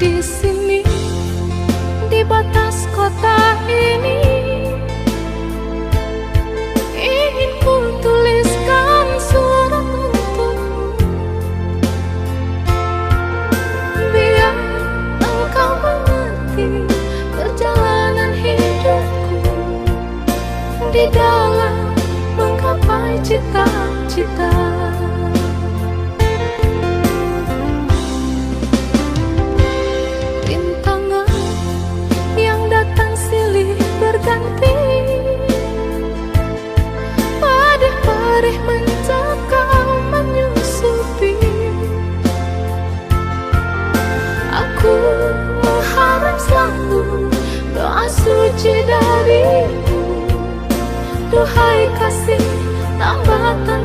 di sini, di batas kota ini, ingin ku tuliskan surat untukmu, biar engkau mengerti perjalanan hidupku di dalam menggapai cita-cita. Berganti padih-padih mencekam menyusupi. Aku mengharap selalu doa suci darimu, duhai kasih tambatan